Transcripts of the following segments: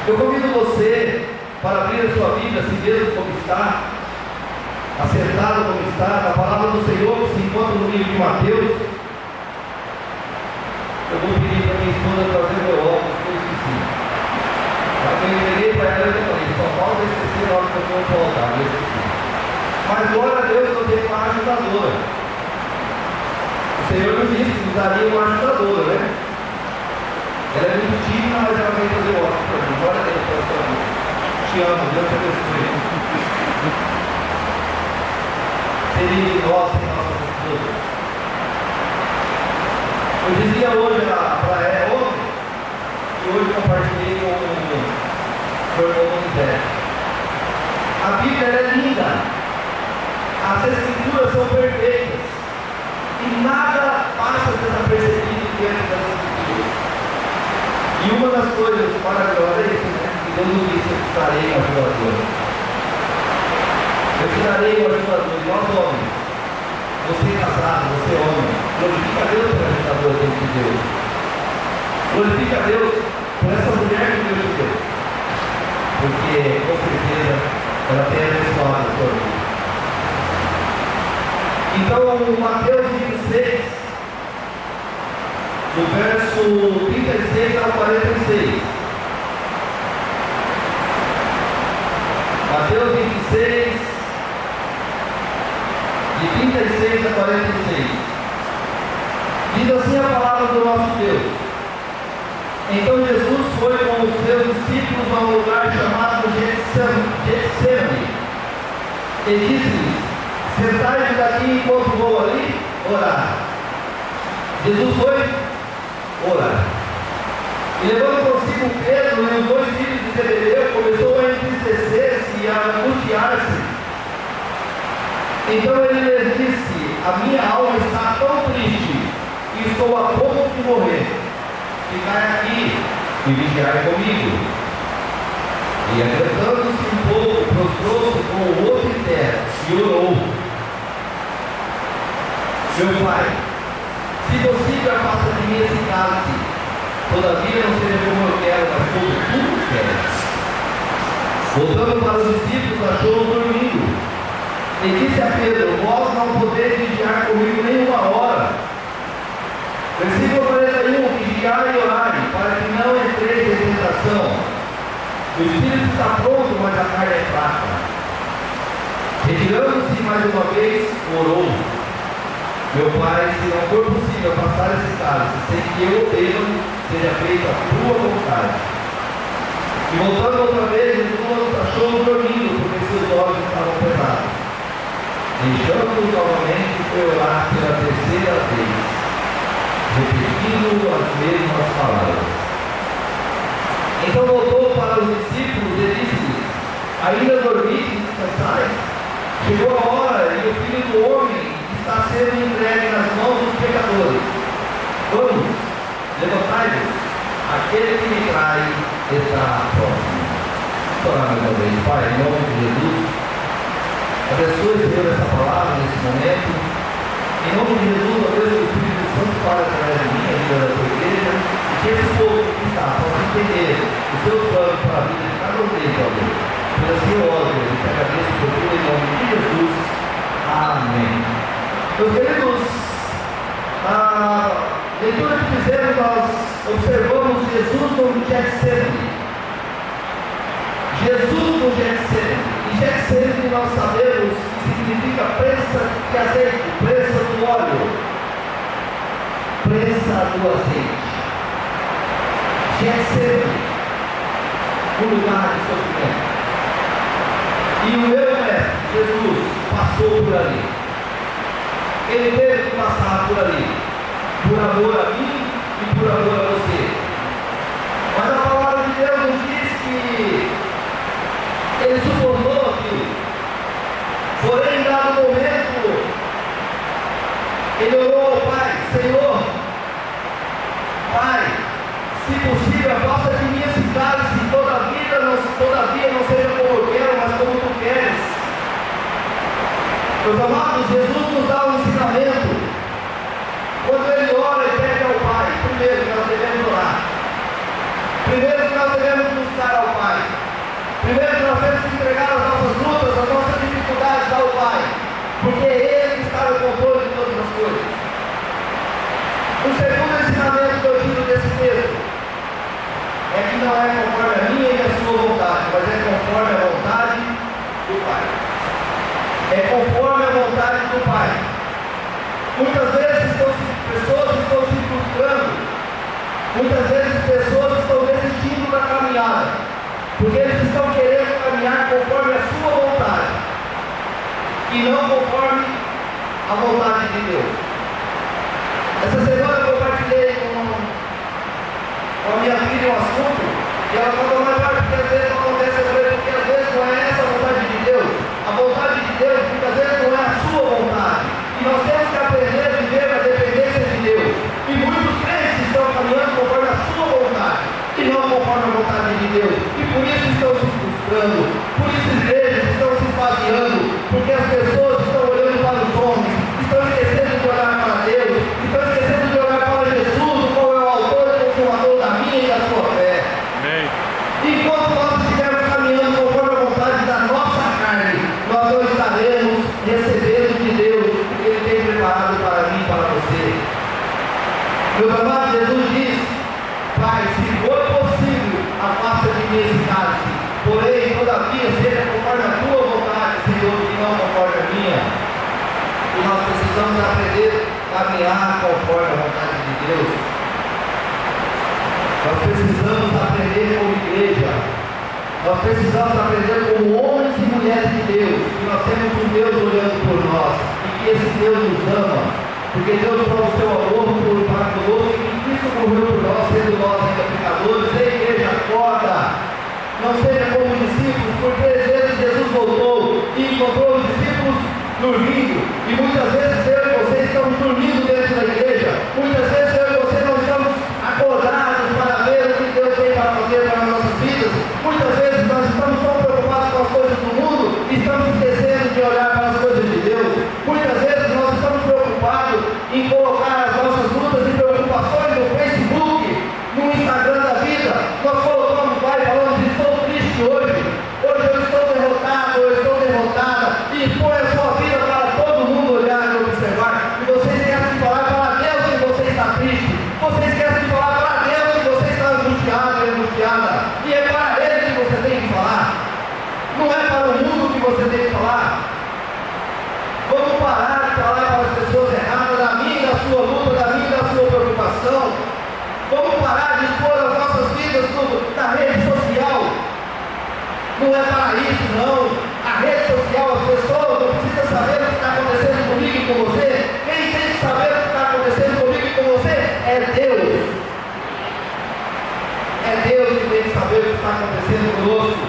Eu convido você para abrir a sua Bíblia, assim mesmo como está, acertado como está, na palavra do Senhor que se encontra no livro de Mateus. Eu vou pedir para minha esposa trazer meu óculos, que eu esqueci. Eu entreguei para ela e eu falei, só falta esquecer na hora que eu for voltar, eu esqueci. Mas glória a Deus, eu tenho uma ajudadora. O Senhor nos disse que nos daria uma ajudadora, né? Ela é muito tímida, mas ela vem fazer o óculos para mim. Glória a Deus pela sua vida. Te amo, Deus te abençoe. Seria de nós sem nossas esposas. Eu dizia hoje para ela, ontem, e hoje compartilhei com o irmão Moisés. A Bíblia é linda, as Escrituras são perfeitas, e nada passa desapercebido dentro das Escrituras. E uma das coisas maravilhosas é isso, né? Que Deus nos disse: eu te darei uma ajudadora. Eu te darei uma ajudadora, nós homens. Você casado, você homem, glorifica a Deus pela ajudadora que Deus te deu. Glorifica a Deus por essa mulher que Deus te deu. Porque, com certeza, ela tem abençoado a sua vida. Então, Mateus 26, do verso 36 ao 46. Mateus 26, de 36 a 46. Diz assim a palavra do nosso Deus: então Jesus foi com os seus discípulos a um lugar chamado Getsemane, e disse-lhes: sentai-vos aqui enquanto vou ali orar. Jesus foi orar. E levando consigo Pedro e os dois filhos de Zebedeu, começou a entristecer-se e a angustiar-se. Então ele lhes disse: a minha alma está tão triste que estou a ponto de morrer. Ficai aqui e vigiai comigo. E adiantando-se um pouco, prostrou-se com o rosto em terra e orou: meu Pai, se possível, afasta de mim esse cálice, todavia não seja como eu quero, mas como tu queres. Voltando para os discípulos, achou-os dormindo. E disse a Pedro: vós não podeis vigiar comigo nem uma hora. Versículo 41: vigiai e orai, para que não entreis em tentação. O espírito está pronto, mas a carne é fraca. Retirando-se mais uma vez, orou: meu Pai, se não for possível passar esse cálice sem que eu o beba, seja feita a tua vontade. E voltando outra vez, Jesus achou-os dormindo, porque seus olhos estavam pesados. Deixando-os novamente, foi orar pela terceira vez, repetindo as mesmas palavras. Então voltou para os discípulos e disse-lhes: ainda dormis e descansais? Chegou a hora e o Filho do Homem está sendo entregue nas mãos dos pecadores. Vamos, levantai-vos, aquele que me trai está próximo. Vamos orar mais uma vez. Pai, em nome de Jesus, abençoe, Senhor, essa palavra nesse momento. Em nome de Jesus, ó Deus, o Espírito Santo fala através de mim, a vida da tua igreja, e que esse povo que está possa entender os seus planos para a vida de cada um deles, ó Deus. Por assim eu oro, Deus, e te agradeço por tudo em nome de Jesus. Amém. Meus queridos, a leitura que fizemos, nós observamos Jesus no Getsemane. Jesus no Getsemane. E Getsemane nós sabemos que significa prensa de azeite, prensa do óleo, prensa do azeite. Getsemane, um lugar de sofrimento. E o meu mestre, Jesus, passou por ali. Ele teve que passar por ali, por amor a mim e por amor a você. Mas a palavra de Deus nos diz que ele suportou aquilo. Porém, em dado momento, ele orou ao Pai: Senhor, Pai, se possível, afasta de mim esse cálice, todavia não seja como eu quero, mas como tu queres. Meus amados, Jesus nos dá um ensinamento. Quando ele ora e pede ao Pai, primeiro nós devemos orar. Primeiro nós devemos buscar ao Pai. não é conforme a minha e a sua vontade, mas é conforme a vontade do Pai. É conforme a vontade do Pai. Muitas vezes pessoas estão se frustrando, muitas vezes pessoas estão desistindo da caminhada, porque eles estão querendo caminhar conforme a sua vontade, e não conforme a vontade de Deus. Essa semana eu compartilhei com a minha filha um assunto, e ela falou, mas porque às vezes não acontece, porque às vezes não é essa a vontade de Deus. A vontade de Deus muitas vezes não é a sua vontade, e nós temos que aprender a viver na dependência de Deus. E muitos crentes estão caminhando conforme a sua vontade, e não conforme a vontade de Deus, e por isso estão se frustrando, por isso igrejas estão se esvaziando, porque as pessoas estão olhando para os homens, estão esquecendo de olhar para Deus, estão esquecendo de olhar para Jesus, qual é o autor e consumador da minha e da sua fé. Amém. Enquanto nós estivermos caminhando conforme a vontade da nossa carne, nós não estaremos recebendo de Deus o que Ele tem preparado para mim e para você. Meu amado, Jesus diz, Pai, se for possível, afasta de mim esse cálice, porém, todavia, seja conforme a tua vontade, Senhor, e não conforme a minha. E nós precisamos aprender a caminhar conforme a vontade de Deus. Nós precisamos aprender como igreja. Nós precisamos aprender como homens e mulheres de Deus, que nós temos um Deus olhando por nós, e que esse Deus nos ama, porque Deus prova o seu amor para conosco, e que Cristo morreu por nós, sendo nós ainda pecadores. A igreja acorda, não seja como os discípulos, porque às vezes Jesus voltou e encontrou os discípulos dormindo, e muitas vezes eu e você estamos dormindo dentro da igreja, muitas vezes eu e você não estamos acordados para ver o que Deus tem para fazer para as nossas vidas, muitas vezes nós estamos tão preocupados com as coisas do mundo e estamos esquecendo de olhar para as coisas de Deus. Muitas vezes nós estamos preocupados em colocar as nossas lutas e preocupações no Facebook, no Instagram da vida. Nós colocamos lá e falamos, estou triste hoje eu estou derrotado, eu estou derrotada, e expõe a sua vida para todo mundo olhar e observar, e você esquece de falar para Deus que você está triste, você esquece de falar para Deus que você está angustiado e angustiada, e é para Ele que você tem que falar, não é para o mundo que você tem que falar. Vamos parar de falar para as pessoas erradas da minha e da sua luta, da minha e da sua preocupação. Vamos parar de expor as nossas vidas na rede social. Não é para isso, não. A rede social, as pessoas não precisam saber o que está acontecendo comigo e com você. Quem tem que saber o que está acontecendo comigo e com você é Deus. É Deus que tem que saber o que está acontecendo conosco.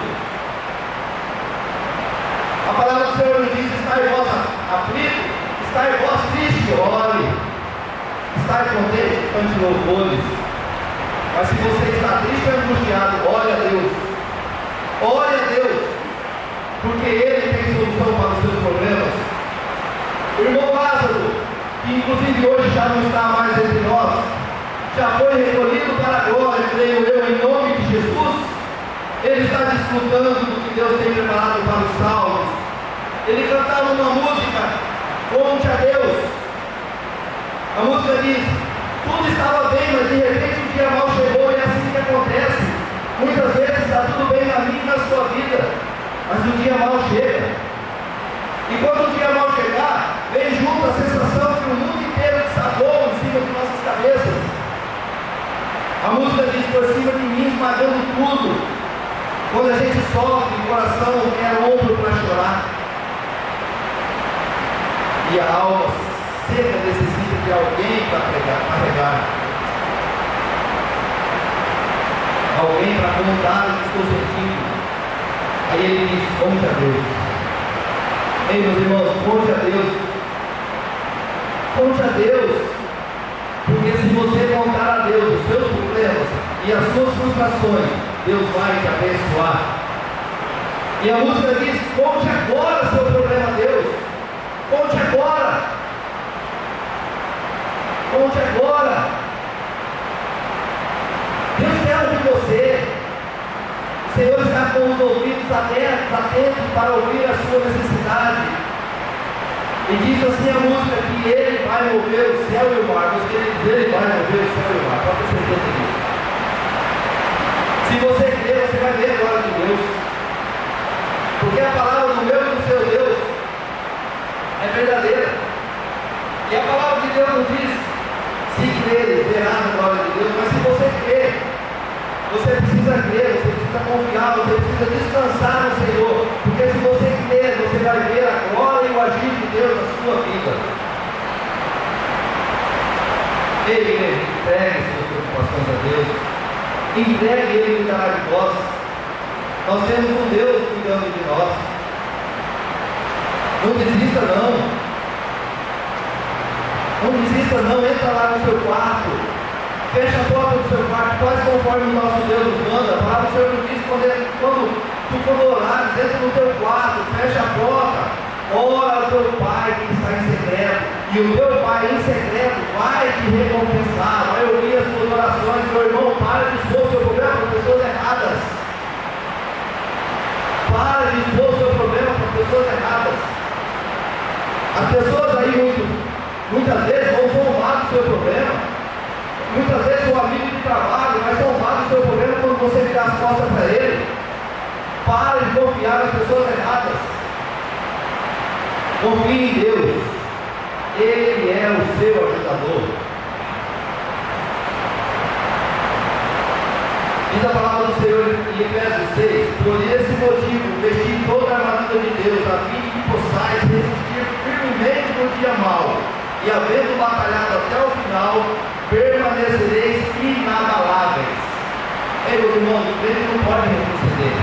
A palavra do Senhor nos diz, está em vós aflito, está em vós triste, ore. Está contente, cante louvores. Mas se você está triste ou angustiado, ore a Deus. Ore a Deus, porque Ele tem solução para os seus problemas. O irmão Lázaro, que inclusive hoje já não está mais entre nós, já foi recolhido para a glória, creio eu, em nome de Jesus. Ele está desfrutando do que Deus tem preparado para os salvos. Ele cantava uma música, conte a Deus. A música diz, tudo estava bem, mas de repente o dia mal chegou, e é assim que acontece. Muitas vezes está tudo bem na minha e na sua vida, mas o dia mal chega. E quando o dia mal chegar, vem junto a sensação que o mundo inteiro desabou em cima de nossas cabeças. A música diz, por cima de mim, esmagando tudo. Quando a gente sofre, o coração é ombro para chorar. E a alma seca necessita de alguém para carregar. Alguém para contar o que estou sentindo. Aí ele diz, conte a Deus. Ei, meus irmãos, conte a Deus. Conte a Deus. Porque se você contar a Deus os seus problemas e as suas frustrações, Deus vai te abençoar. E a música diz, conte agora seu problema a Deus. Conte agora. Conte agora. Deus quer ouvir você. O Senhor está com os ouvidos atentos para ouvir a sua necessidade. E diz assim a música que Ele vai mover o céu e o mar. Você quer dizer, Ele vai mover o céu e o mar. Pode ter certeza disso. Se você crer, você vai ver a glória de Deus. Porque a palavra do meu e do seu Deus é verdadeira. E a palavra de Deus não diz: se crer, verá a glória de Deus. Mas se você crer, você precisa crer, você precisa confiar, você precisa descansar no Senhor. Porque se você crer, você vai ver a glória e o agir de Deus na sua vida. Ei, igreja, entregue suas preocupações a Deus. Entregue, Ele cuidará de vós. Nós temos um Deus cuidando de nós. Não desista não. Não desista não. Entra lá no seu quarto. Fecha a porta do seu quarto. Faz conforme o nosso Deus nos manda. A palavra do Senhor nos diz quando tu for orar, entra no teu quarto. Fecha a porta. Ora ao teu Pai que está em secreto. E o teu Pai em secreto vai te recompensar. Vai ouvir as tuas orações. Meu irmão, para de expor o seu problema para pessoas erradas. Para de expor o seu problema para pessoas erradas. As pessoas aí muitas vezes vão zombar do seu problema. Muitas vezes o amigo de trabalho vai zombar do seu problema quando você virar as costas para ele. Para de confiar nas pessoas erradas. Confie em Deus. Ele é o seu ajudador. Diz a palavra do Senhor em Efésios 6: por esse motivo, vesti toda a armadura de Deus, a fim de que possais resistir firmemente no dia mau, e havendo batalhado até o final, permanecereis inabaláveis. Ei, meu irmão, o crente não pode retroceder.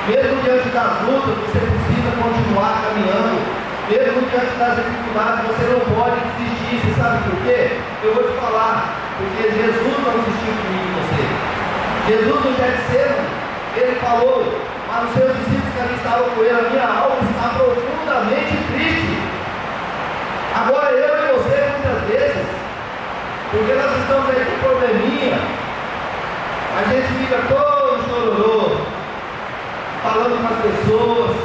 Mesmo diante das lutas, você precisa continuar caminhando. Mesmo diante das dificuldades, você não pode desistir. Você sabe por quê? Eu vou te falar. Porque Jesus não desistiu de mim e você. Jesus no Getsemane, ele falou para os seus discípulos que ali estavam com ele: a minha alma está profundamente triste. Agora eu e você, muitas vezes, porque nós estamos aí com probleminha, a gente fica todo chororô, falando com as pessoas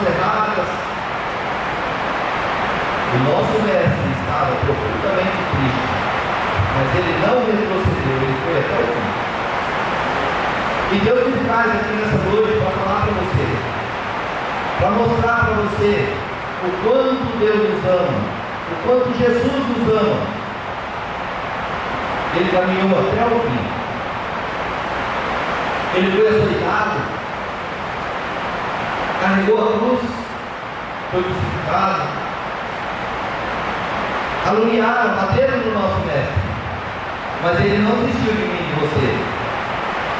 erradas. O nosso mestre estava profundamente triste, mas ele não retrocedeu, ele foi até o fim. E Deus me traz aqui nessa noite para falar para você, para mostrar para você o quanto Deus nos ama, o quanto Jesus nos ama. Ele caminhou até o fim. Ele foi açoitado, carregou a cruz, foi crucificado. Caluniaram, bateram no nosso mestre, mas ele não desistiu de mim e de você.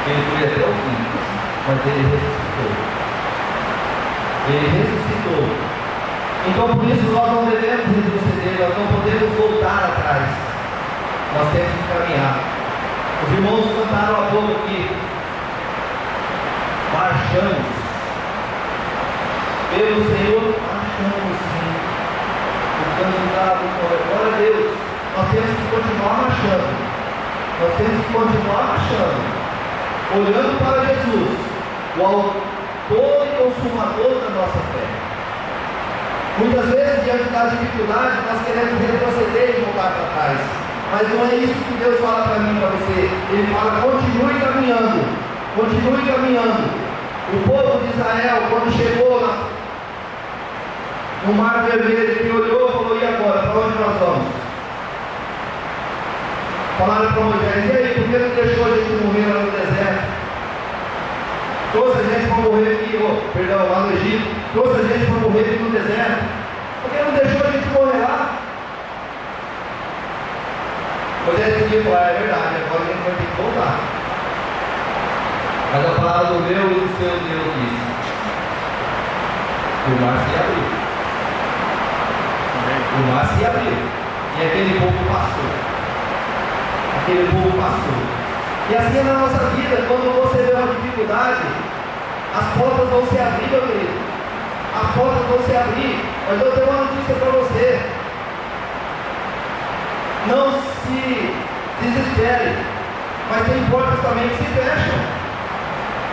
Ele foi até o fim, mas ele ressuscitou. Ele ressuscitou. Então por isso nós não devemos retroceder, nós não podemos voltar atrás. Nós temos que caminhar. Os irmãos cantaram há pouco aqui: marchamos pelo Senhor, marchamos sim. Glória a Deus, nós temos que continuar marchando, nós temos que continuar marchando, olhando para Jesus, o autor e consumador da nossa fé. Muitas vezes, diante das dificuldades, nós queremos retroceder e voltar para trás, mas não é isso que Deus fala para mim e para você. Ele fala: continue caminhando, continue caminhando. O povo de Israel, quando chegou no Mar Vermelho, ele olhou e falou: e agora? Para onde nós vamos? Falaram para Moisés: e aí, por que não deixou a gente morrer lá no deserto? Trouxe a gente para morrer aqui, lá no Egito. Trouxe a gente para morrer aqui no deserto. Por que não deixou a gente morrer lá? Moisés podia falar: é verdade, agora a gente vai ter que voltar. Mas a palavra do meu e do seu Deus disse: o mar se abriu. O mar se abriu e aquele povo passou. Aquele povo passou. E assim é na nossa vida. Quando você vê uma dificuldade, as portas vão se abrir, meu querido. As portas vão se abrir. Mas eu tenho uma notícia para você: não se desespere, mas tem portas também que se fecham.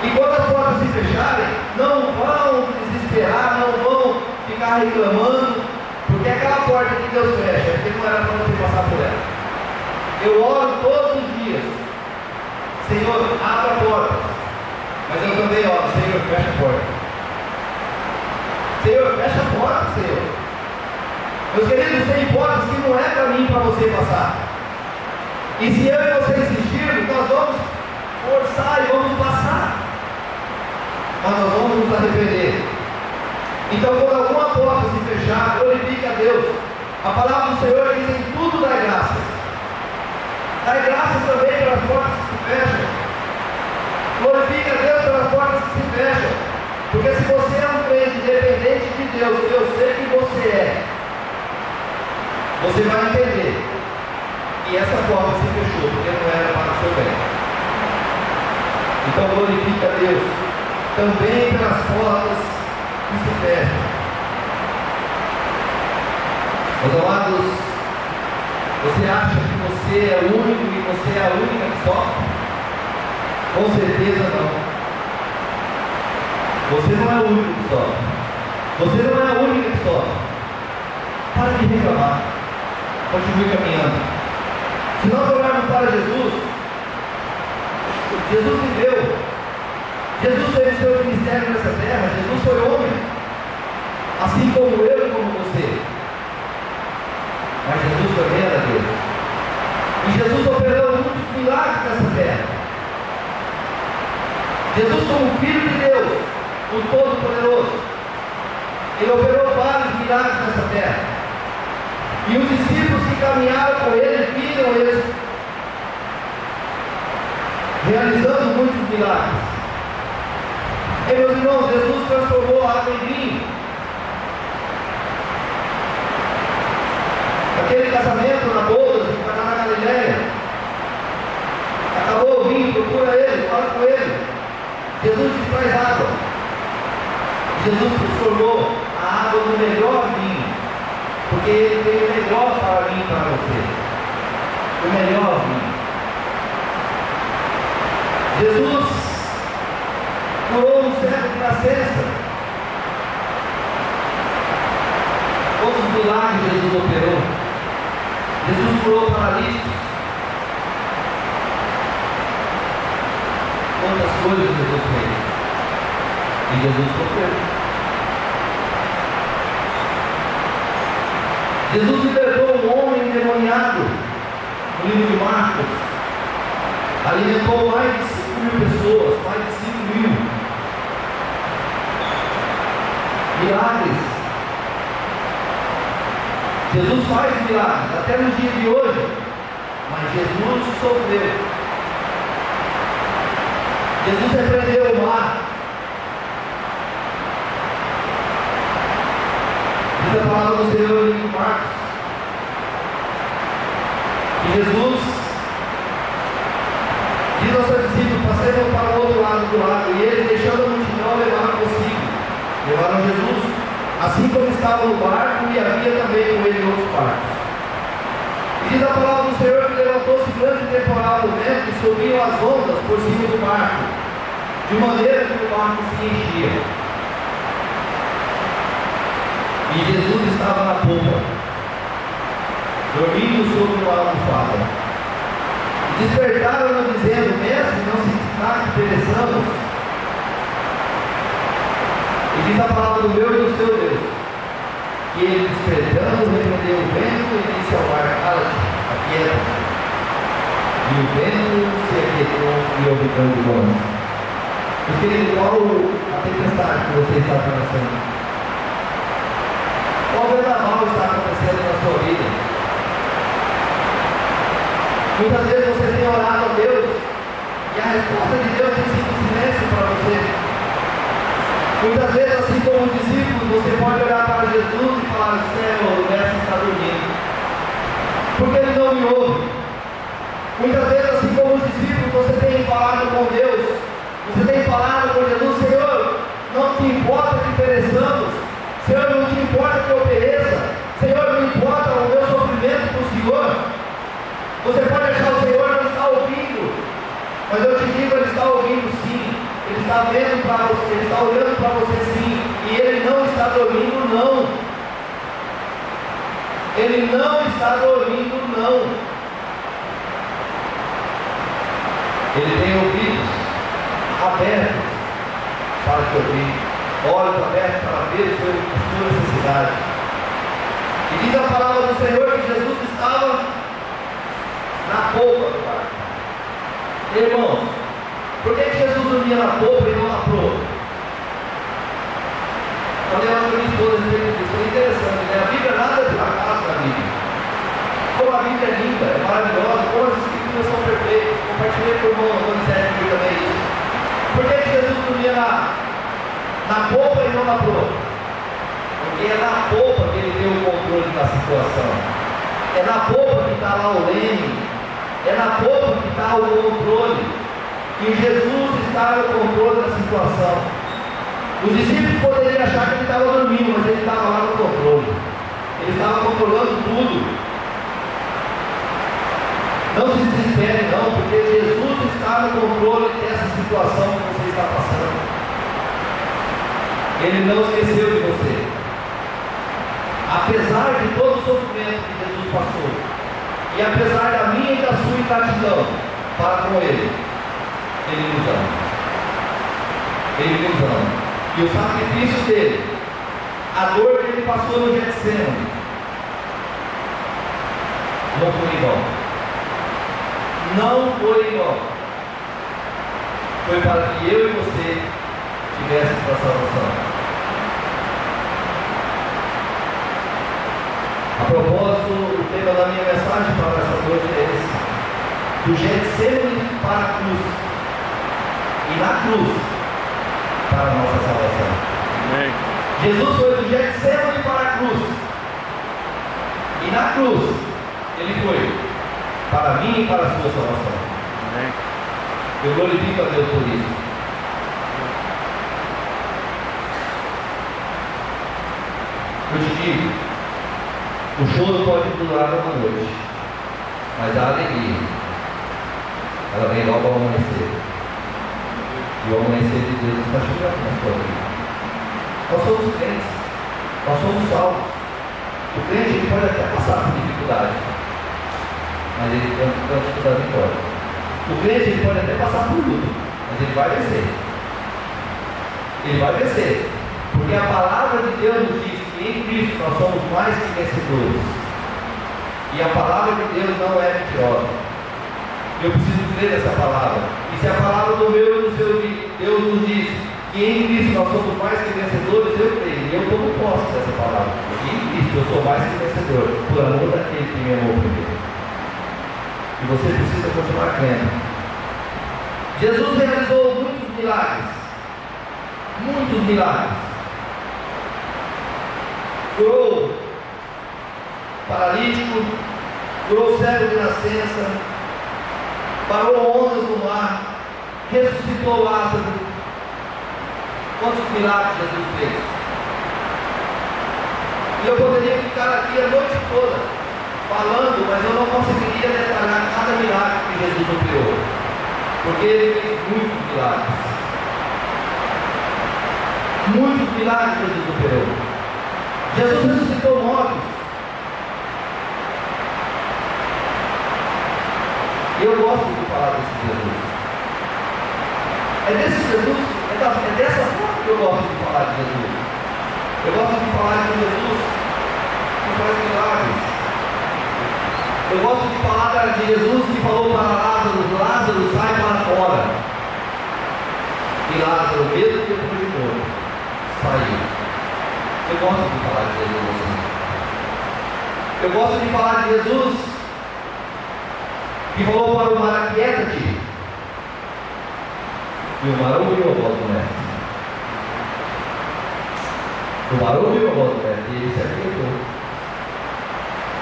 E quando as portas se fecharem, não vão desesperar, não vão ficar reclamando, porque aquela porta que Deus fecha, porque não era para você passar por ela. Eu oro todos os dias, Senhor, abra a porta. Mas eu também oro, Senhor, fecha a porta. Senhor, fecha a porta, Senhor. Meus queridos, tem portas que não é caminho para você passar. E se eu e você insistirmos, nós vamos forçar e vamos passar. Mas nós vamos nos arrepender. Então, quando alguma porta se fechar, glorifique a Deus. A palavra do Senhor diz: em tudo dai graças. Dai graças também pelas portas que se fecham. Glorifique a Deus pelas portas que se fecham. Porque se você é um crente dependente de Deus, que eu sei que você é, você vai entender que essa porta se fechou, porque não era para o seu bem. Então glorifique a Deus também pelas portas que se fecham. Meus amados, você acha que você é o único e você é a única que sofre? Com certeza não. Você não é o único que sofre. Você não é a única que sofre. Para de reclamar. Continue caminhando. Se nós olharmos para Jesus, Jesus viveu. Jesus teve seu ministério nessa terra. Jesus foi homem, assim como eu e como você. Mas Jesus também era Deus. E Jesus operou muitos milagres nessa terra. Jesus, como Filho de Deus, o Todo-Poderoso, ele operou vários milagres nessa terra. E os discípulos que caminharam com ele, viram eles realizando muitos milagres. E meus irmãos, Jesus transformou a água em vinho. Aquele casamento na boda de Caná na Galileia, acabou o vinho, procura ele, fala com ele. Jesus diz: traz água. Jesus transformou a água no melhor vinho, porque ele tem o melhor para mim e para você. O melhor vinho. Jesus curou um cego de nascença. Quantos milagres Jesus operou? Jesus curou paralíticos. Quantas coisas Jesus fez? E Jesus sofreu. Jesus libertou um homem endemoniado no livro de Marcos. Alimentou mais de 5.000 pessoas, mais de 5.000. Milagres. Jesus faz milagres, até no dia de hoje. Mas Jesus sofreu. Jesus repreendeu o mar. Diz a palavra do Senhor em Marcos que Jesus diz aos seus discípulos: passemos para o outro lado do lago. E eles, deixando a multidão, levaram consigo. Levaram Jesus, assim como estava no barco, e havia também com ele outros barcos. E diz a palavra do Senhor que levantou-se grande temporal no vento e subiam as ondas por cima do barco, de maneira que o barco se enchia. E Jesus estava na popa, dormindo sobre uma almofada. E despertaram-no dizendo: mestre, não se está que pereçamos? E diz a palavra do meu e do seu Deus, que ele, despertando, repreendeu o vento e disse ao mar: cala-te, aquieta. E o vento se aquietou e houve grande voz. Meus queridos, qual a tempestade que você está atravessando? Qual vendaval está acontecendo na sua vida? Muitas vezes você tem orado a Deus e a resposta de Deus tem sido silêncio para você. Muitas vezes, assim como os discípulos, você pode olhar para Jesus e falar: Senhor, o mestre está dormindo, porque ele não me ouve. Muitas vezes, assim como os discípulos, você tem falado com Deus, você tem falado com Jesus: Senhor, não te importa que pereçamos, Senhor, não te importa que eu pereça, Senhor, não importa o meu sofrimento para o Senhor. Você pode achar: o Senhor não está ouvindo, mas eu te digo, Ele está ouvindo sim. Ele está vendo para você, Ele está olhando para você sim, e Ele não está dormindo não. Ele não está dormindo não. Ele tem ouvidos abertos para te ouvir, olhos abertos para ver a sua necessidade. E diz a palavra do Senhor que Jesus estava na polpa do barco. Irmãos, por que Jesus dormia na polpa e não na proa? Falei lá para minha esposa, isso é interessante, né? A Bíblia nada de acaso na Bíblia. Como a Bíblia é linda, é maravilhosa, como as escrituras são perfeitas. Compartilhei com o irmão Donizete aqui também isso. Por que Jesus dormia na polpa e não na proa? Porque é na polpa que ele tem o controle da situação. É na polpa que está lá o leme. É na polpa que está o controle. E Jesus está no controle da situação. Os discípulos poderiam achar que ele estava dormindo, mas ele estava lá no controle. Ele estava controlando tudo. Não se desespere não, porque Jesus está no controle dessa situação que você está passando. Ele não esqueceu de você. Apesar de todo o sofrimento que Jesus passou, e apesar da minha e da sua ingratidão para com Ele, Ele nos ama. Ele nos ama. E o sacrifício dele, a dor que ele passou no Getsemane, não foi igual. Não foi igual. Foi para que eu e você tivéssemos a salvação. A propósito, o tema da minha mensagem para essa noite é esse: do Getsemane para a cruz, e na cruz para a nossa salvação. Amém. Jesus foi do Getsemane para a cruz, e na cruz ele foi para mim e para a sua salvação. Amém. Eu glorifico a Deus por isso. Eu te digo, o choro pode durar uma noite, mas a alegria, ela vem logo ao amanhecer. E o amanhecer de Deus está chegando na sua vida. Nós somos crentes, nós somos salvos. O crente ele pode até passar por dificuldade, mas ele tem que dar vitória. O crente ele pode até passar por luta, mas ele vai vencer. Ele vai vencer, porque a palavra de Deus nos diz que em Cristo nós somos mais que vencedores. E a palavra de Deus não é mentirosa. Eu preciso crer nessa palavra. E se a palavra do meu e do seu Deus nos diz que em Cristo nós somos mais que vencedores, eu creio. E eu tomo posse dessa palavra. Porque em Cristo eu sou mais que vencedor, por amor daquele que me amou primeiro. E você precisa continuar crendo. Jesus realizou muitos milagres. Muitos milagres. Curou paralítico, curou cego de nascença, parou ondas no mar, ressuscitou Lázaro. Quantos milagres Jesus fez? E eu poderia ficar aqui a noite toda falando, mas eu não conseguiria detalhar cada milagre que Jesus operou, porque ele fez muitos milagres. Muitos milagres Jesus operou. Jesus ressuscitou mortos. E eu gosto de falar desse Jesus. É desse Jesus, é dessa forma que eu gosto de falar de Jesus. Eu gosto de falar de Jesus que faz milagres. Eu gosto de falar de Jesus que falou para Lázaro: Lázaro, sai para fora. E Lázaro, mesmo depois de morto, saiu. Eu gosto de falar de Jesus assim. Eu gosto de falar de Jesus que falou para o mar: aquieta-te. E o mar ouviu a voz do mestre. O mar ouviu a voz do mestre e ele se aquietou.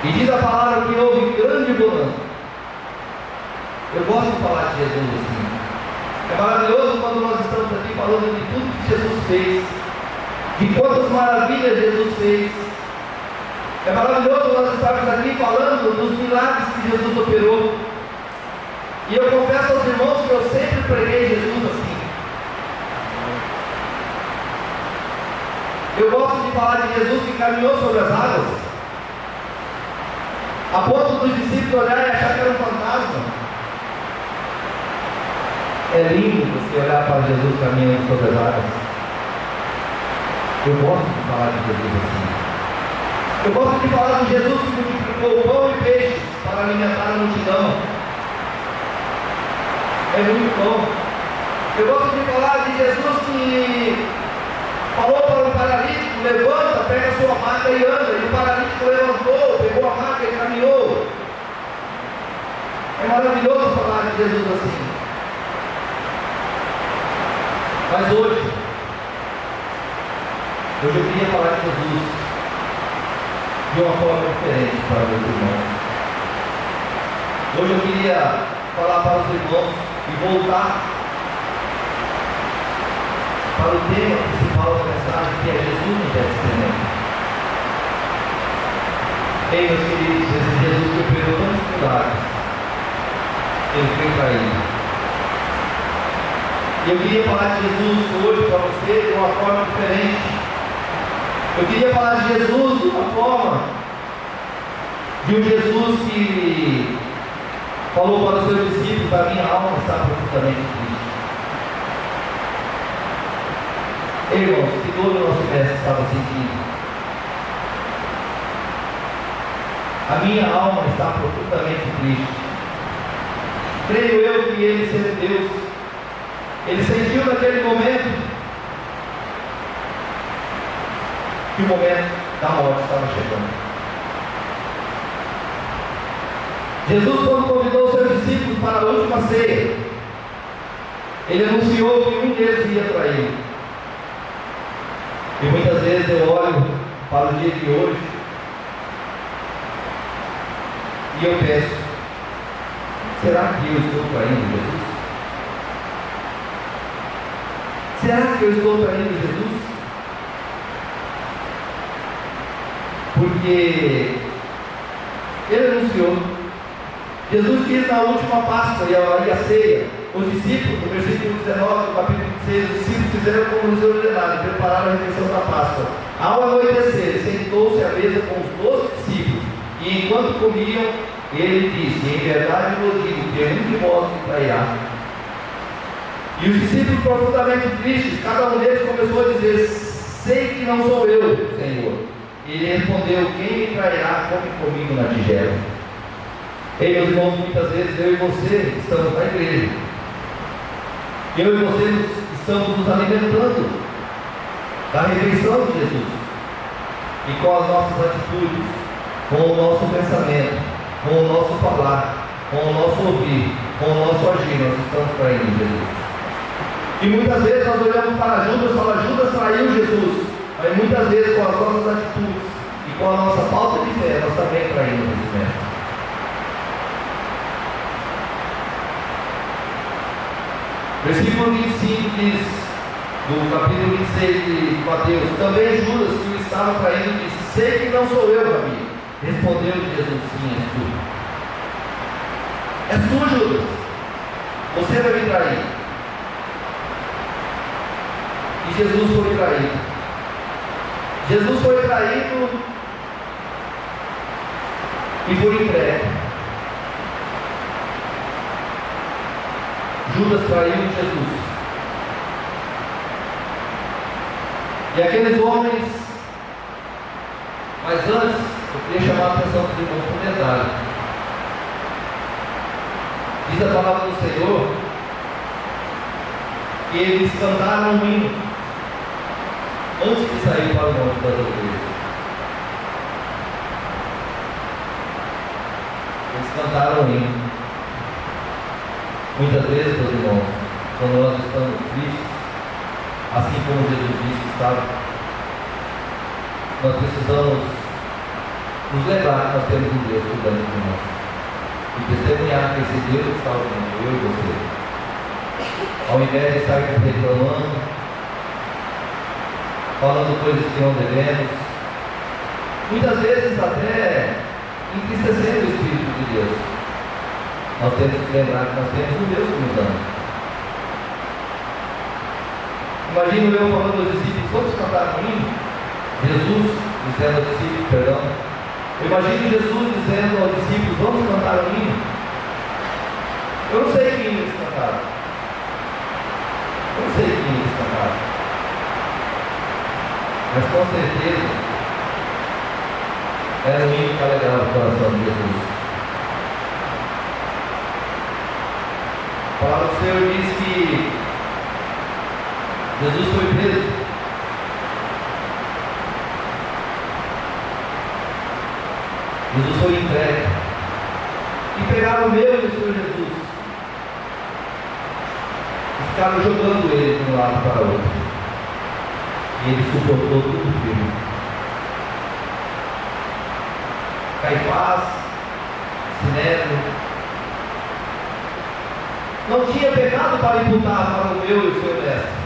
E diz a palavra que houve grande bonança. Eu gosto de falar de Jesus assim. É maravilhoso quando nós estamos aqui falando de tudo que Jesus fez, de quantas maravilhas Jesus fez. É maravilhoso nós estarmos aqui falando dos milagres que Jesus operou. E eu confesso aos irmãos que eu sempre preguei Jesus assim. Eu gosto de falar de Jesus que caminhou sobre as águas, a ponto dos discípulos olharem e achar que era um fantasma. É lindo você olhar para Jesus caminhando sobre as águas. Eu gosto de falar de Jesus assim. Eu gosto de falar de Jesus que multiplicou pão e peixe para alimentar a multidão. É muito bom. Eu gosto de falar de Jesus que falou para o paralítico: levanta, pega a sua maca e anda. E o paralítico levantou, pegou a maca e caminhou. É maravilhoso falar de Jesus assim. Mas hoje eu queria falar de Jesus de uma forma diferente para meus irmãos. Hoje eu queria falar para os irmãos e voltar para o tema principal da mensagem, que é Jesus no Getsemane. Ei, meus queridos, esse Jesus que operou tantos milagres, ele foi traído. E eu queria falar de Jesus hoje para você de uma forma diferente. Eu queria falar de Jesus de uma forma de um Jesus que falou para os seus discípulos: a minha alma está profundamente triste. Irmãos, que dor o nosso mestre estava sentindo. A minha alma está profundamente triste. Creio eu que ele, sendo Deus, ele sentiu naquele momento que o momento da morte estava chegando. Jesus, quando convidou seus discípulos para a última ceia, ele anunciou que um deles ia trair. E muitas vezes eu olho para o dia de hoje e eu penso: será que eu estou traindo Jesus? Será que eu estou traindo Jesus? Porque ele anunciou. Jesus diz na última Páscoa e a ceia, os discípulos, no versículo 19 do capítulo 26, os discípulos fizeram como nos ordenaram e prepararam a refeição da Páscoa. Ao anoitecer, sentou-se à mesa com os 12 discípulos, e enquanto comiam, ele disse: em verdade vos digo que um de vós me trairá. E os discípulos, profundamente tristes, cada um deles começou a dizer: sei que não sou eu, Senhor. Ele respondeu: quem me trairá, come comigo na tigela. Ei, meus irmãos, muitas vezes eu e você estamos na igreja. Eu e você estamos nos alimentando da refeição de Jesus. E com as nossas atitudes, com o nosso pensamento, com o nosso falar, com o nosso ouvir, com o nosso agir, nós estamos traindo Jesus. E muitas vezes nós olhamos para Judas e falamos: Judas traiu Jesus. Mas muitas vezes com as nossas atitudes e com a nossa falta de fé, nós também traímos esse mestre. Versículo 25 diz, do capítulo 26 de Mateus: também Judas, que o estava traindo, disse: sei que não sou eu, Rabi. Respondeu Jesus: sim, és tu. És tu, Judas. Você vai me trair. E Jesus foi traído. Jesus foi traído e foi entregue. Judas traiu Jesus. E aqueles homens, mas antes, eu queria chamar a atenção dos irmãos para um detalhe. Diz a palavra do Senhor que eles cantaram um hino antes de sair para o monte das oliveiras. Eles cantaram um hino. Muitas vezes, meus irmãos, quando nós estamos tristes, assim como Jesus disse que estava, nós precisamos nos lembrar que nós temos um Deus cuidando de nós e testemunhar que esse Deus está ouvindo, eu e você. Ao invés de estar reclamando, falando coisas que não devemos, muitas vezes até entristecendo o Espírito de Deus, nós temos que lembrar que nós temos um Deus que nos ama. Imagino eu falando aos discípulos: vamos cantar um hino? Jesus dizendo aos discípulos, perdão. Imagino Jesus dizendo aos discípulos: vamos cantar um hino? Eu não sei que hino eles cantaram. Não sei quem eles cantaram, mas com certeza era um hino que alegrava o coração de Jesus. A palavra do Senhor diz que Jesus foi preso. Jesus foi entregue. E pegaram o meu do Senhor Jesus. E ficaram jogando ele de um lado para o outro. E ele suportou tudo firme. Caifás, Sinédrio, não tinha pecado para imputar para o meu e o seu mestre.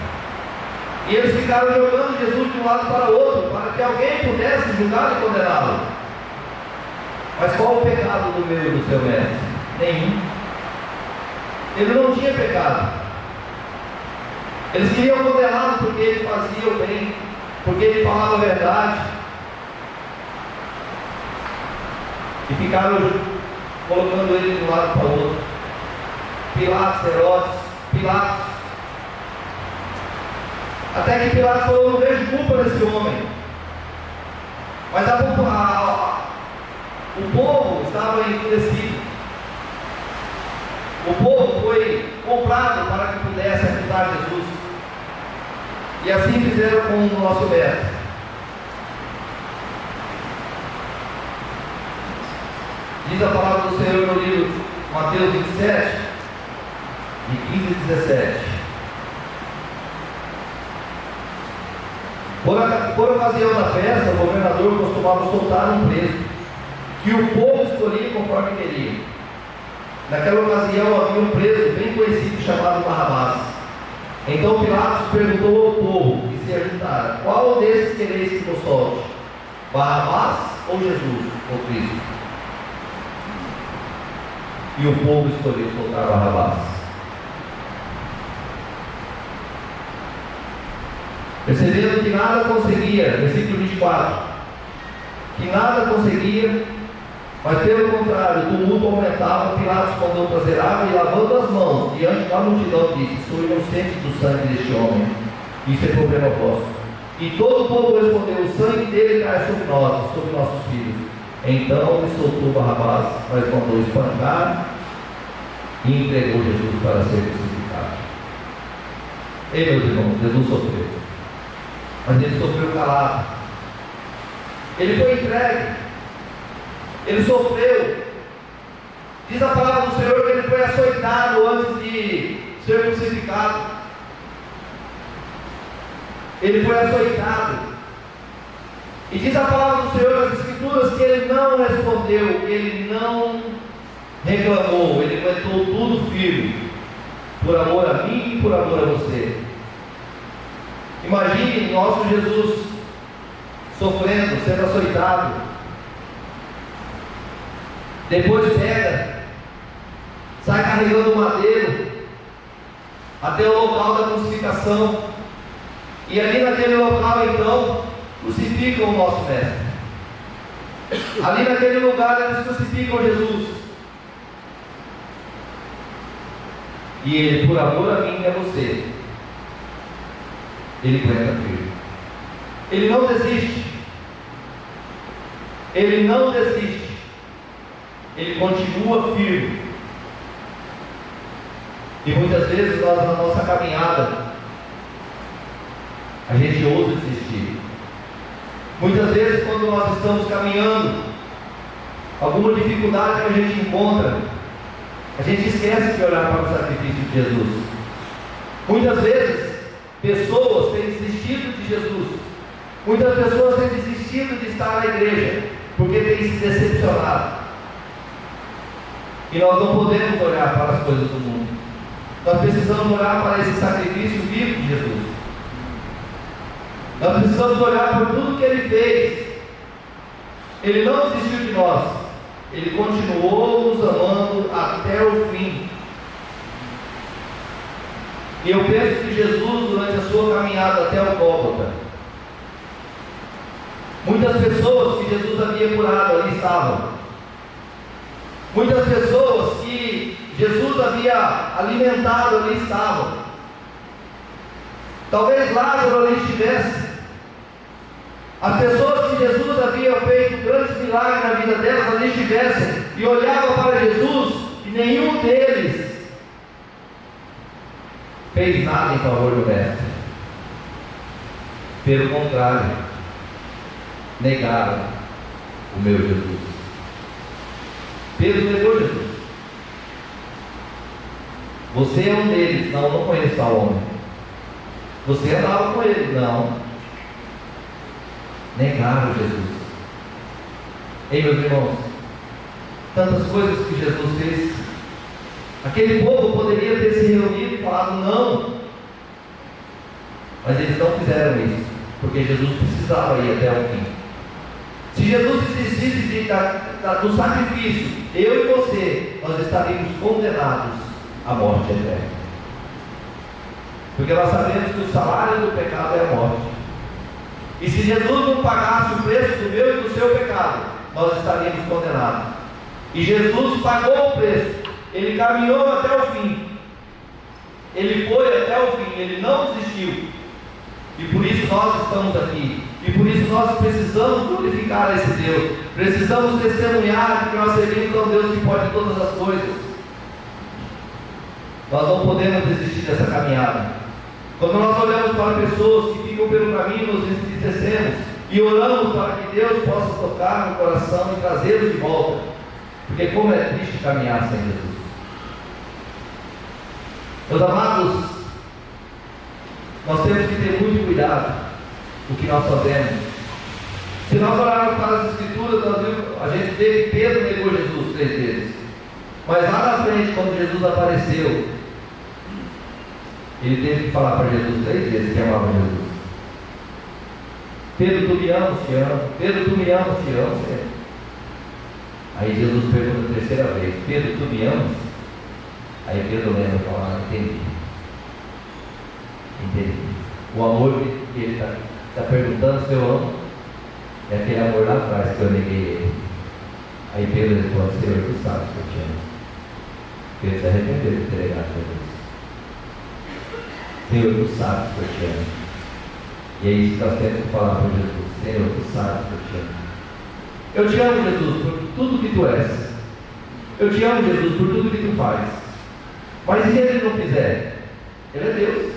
E eles ficaram jogando Jesus de um lado para o outro, para que alguém pudesse julgar e condená-lo. Mas qual o pecado do meu e do seu mestre? Nenhum. Ele não tinha pecado. Eles queriam condená-lo porque ele fazia o bem, porque ele falava a verdade. E ficaram colocando ele de um lado para o outro. Pilatos, Herodes, Pilatos. Até que Pilatos falou: não vejo culpa nesse homem. Mas o povo estava enfurecido. O povo foi comprado para que pudesse acusar Jesus. E assim fizeram com o nosso mestre. Diz a palavra do Senhor no livro Mateus 27, de 15 e 17. Por ocasião da festa, o governador costumava soltar um preso, que o povo escolhia conforme queria. Naquela ocasião havia um preso bem conhecido chamado Barrabás. Então Pilatos perguntou ao povo que se ajuntara: qual desses quereis que nos solte? Barrabás ou Jesus, ou Cristo? E o povo escolheu soltar Barrabás. Percebendo que nada conseguia, versículo 24, que nada conseguia, mas pelo contrário, o tumulto aumentava, Pilatos mandou trazer água e, lavando as mãos diante da multidão, disse: sou inocente do sangue deste homem, isso é problema vosso. E todo o povo respondeu: o sangue dele cai sobre nós, sobre nossos filhos. Então ele soltou Barrabás, mas mandou espancar e entregou Jesus para ser crucificado. Ei, meus irmãos, Jesus sofreu, mas ele sofreu calado. Ele foi entregue, ele sofreu. Diz a palavra do Senhor que ele foi açoitado antes de ser crucificado. Ele foi açoitado. E diz a palavra do Senhor nas Escrituras que ele não respondeu, ele não reclamou, ele aguentou tudo firme, por amor a mim e por amor a você. Imagine nosso Jesus sofrendo, sendo açoitado, depois pega, sai carregando o madeiro até o local da crucificação, e ali naquele local então crucificam o nosso mestre. Ali naquele lugar eles crucificam Jesus, e ele, por amor a mim e a você, ele aguenta firme. Ele não desiste. Ele não desiste. Ele continua firme. E muitas vezes nós, na nossa caminhada, a gente ousa desistir. Muitas vezes, quando nós estamos caminhando, alguma dificuldade que a gente encontra, a gente esquece de olhar para o sacrifício de Jesus. Muitas vezes pessoas têm desistido de Jesus. Muitas pessoas têm desistido de estar na igreja porque têm se decepcionado. E nós não podemos olhar para as coisas do mundo. Nós precisamos olhar para esse sacrifício vivo de Jesus. Nós precisamos olhar por tudo que Ele fez. Ele não desistiu de nós. Ele continuou nos amando até o fim. E eu penso que Jesus, durante a sua caminhada até o Gólgota, muitas pessoas que Jesus havia curado ali estavam. Muitas pessoas que Jesus havia alimentado ali estavam. Talvez Lázaro ali estivesse. As pessoas que Jesus havia feito grandes milagres na vida delas ali estivessem e olhavam para Jesus, e nenhum deles fez nada em favor do Mestre. Pelo contrário, negaram o meu Jesus. Pedro negou Jesus. Você é um deles. Não, não conheço o homem. Você andava com ele. Não. Negaram Jesus. Ei, meus irmãos, tantas coisas que Jesus fez. Aquele povo poderia ter se reunido e falado não, mas eles não fizeram isso, porque Jesus precisava ir até o fim. Se Jesus desistisse do sacrifício, eu e você, nós estaríamos condenados à morte eterna, porque nós sabemos que o salário do pecado é a morte. E se Jesus não pagasse o preço do meu e do seu pecado, nós estaríamos condenados. E Jesus pagou o preço. Ele caminhou até o fim. Ele foi até o fim. Ele não desistiu. E por isso nós estamos aqui. E por isso nós precisamos glorificar esse Deus. Precisamos testemunhar que nós servimos a um Deus que pode todas as coisas. Nós não podemos desistir dessa caminhada. Quando nós olhamos para pessoas que ficam pelo caminho, nos entristecemos e oramos para que Deus possa tocar no coração e trazê-los de volta. Porque como é triste caminhar sem Jesus. Meus amados, nós temos que ter muito cuidado com o que nós fazemos. Se nós olharmos para as Escrituras, a gente vê que Pedro negou Jesus 3 vezes. Mas lá na frente, quando Jesus apareceu, ele teve que falar para Jesus 3 vezes que amava Jesus. Pedro, tu me amas, te amo. Pedro, tu me amas, te amo, Senhor. Aí Jesus pergunta a terceira vez: Pedro, tu me amas? Aí Pedro lembra e fala: entendi. O amor que ele está perguntando se eu amo é aquele amor lá atrás que eu neguei ele. Aí Pedro responde: Senhor, tu sabes que eu te amo. Pedro se arrependeu de ter negado Jesus. Senhor, tu sabes que eu te amo. E é isso que nós temos que falar para Jesus: Senhor, tu sabes que eu te amo. Eu te amo, Jesus, por tudo que tu és. Eu te amo, Jesus, por tudo que tu faz. Mas se ele não fizer? Ele é Deus.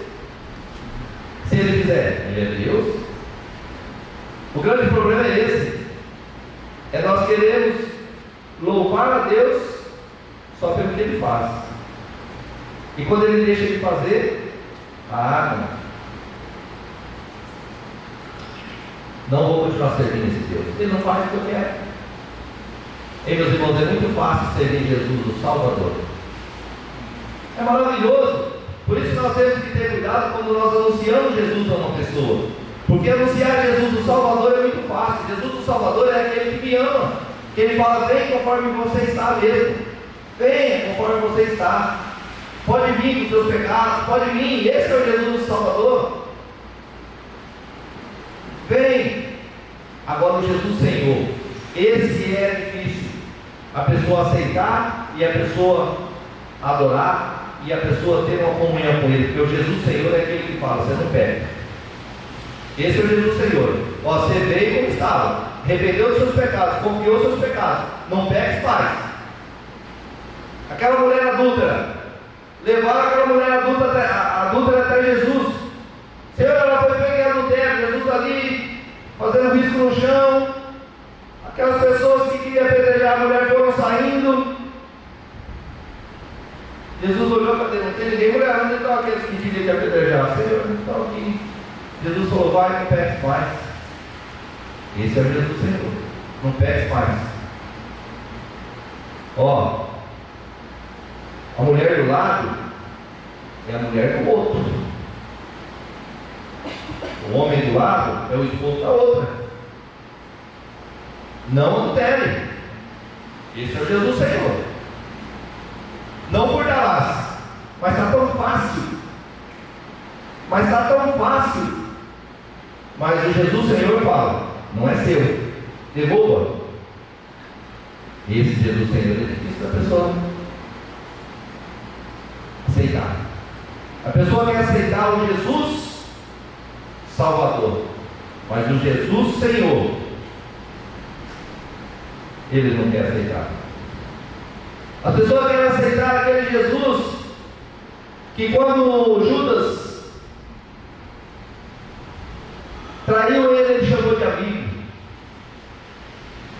Se ele fizer, ele é Deus. O grande problema é esse. É nós queremos louvar a Deus só pelo que ele faz. E quando ele deixa de fazer, não vou continuar servindo esse Deus. Ele não faz o que eu quero. Ei, meus irmãos, é muito fácil servir Jesus, o Salvador. É maravilhoso. Por isso nós temos que ter cuidado quando nós anunciamos Jesus a uma pessoa. Porque anunciar Jesus, o Salvador, é muito fácil. Jesus, o Salvador, é aquele que me ama. Que ele fala: vem conforme você está mesmo. Venha conforme você está. Pode vir com os seus pecados, pode vir. Esse é o Jesus, o Salvador. Vem. Agora o Jesus Senhor, esse é difícil. A pessoa aceitar e a pessoa adorar e a pessoa ter uma comunhão com ele. Porque o Jesus Senhor é aquele que fala: você não peca. Esse é o Jesus Senhor. Você veio como estava, arrependeu dos seus pecados, confiou seus pecados, não peques mais. Aquela mulher adúltera, levaram aquela mulher adúltera até Jesus. Senhor, ela foi pega em adultério. Jesus ali fazendo risco no chão. Aquelas pessoas que queriam apedrejar a mulher foram saindo. Jesus olhou para dentro, não tem ninguém. Mulher, onde estão aqueles que queriam te apedrejar? Senhor, não estão aqui. Jesus falou: vai, não peques mais. Esse é o Jesus Senhor. Não peques mais. Ó, a mulher do lado é a mulher do outro. O homem do lado é o esposo da outra. Não adultere. Esse é o Jesus Senhor. Não furtarás. Mas está tão fácil. Mas o Jesus Senhor fala: não é seu, devolva. Esse Jesus Senhor é difícil da pessoa aceitar. A pessoa quer aceitar o Jesus Salvador. Mas o Jesus Senhor, eles não querem aceitar. A pessoa quer aceitar aquele Jesus que, quando Judas traiu ele, ele chamou de amigo.